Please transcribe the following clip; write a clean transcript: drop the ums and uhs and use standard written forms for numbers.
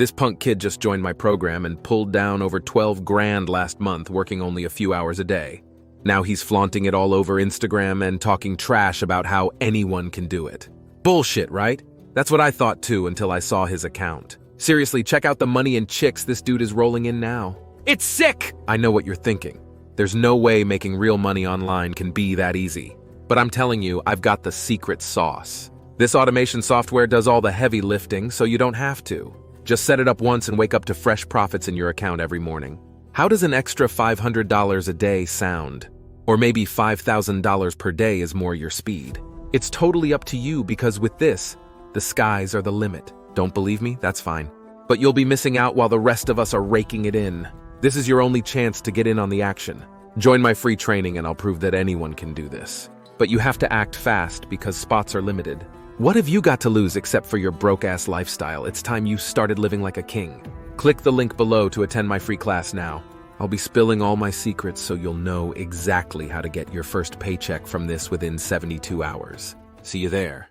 This punk kid just joined my program and pulled down over 12 grand last month working only a few hours a day. Now he's flaunting it all over Instagram and talking trash about how anyone can do it. Bullshit, right? That's what I thought too until I saw his account. Seriously, check out the money and chicks this dude is rolling in now. It's sick! I know what you're thinking. There's no way making real money online can be that easy. But I'm telling you, I've got the secret sauce. This automation software does all the heavy lifting, so you don't have to. Just set it up once and wake up to fresh profits in your account every morning. How does an extra $500 a day sound? Or maybe $5,000 per day is more your speed. It's totally up to you because with this, the skies are the limit. Don't believe me? That's fine. But you'll be missing out while the rest of us are raking it in. This is your only chance to get in on the action. Join my free training and I'll prove that anyone can do this. But you have to act fast because spots are limited. What have you got to lose except for your broke-ass lifestyle? It's time you started living like a king. Click the link below to attend my free class now. I'll be spilling all my secrets so you'll know exactly how to get your first paycheck from this within 72 hours. See you there.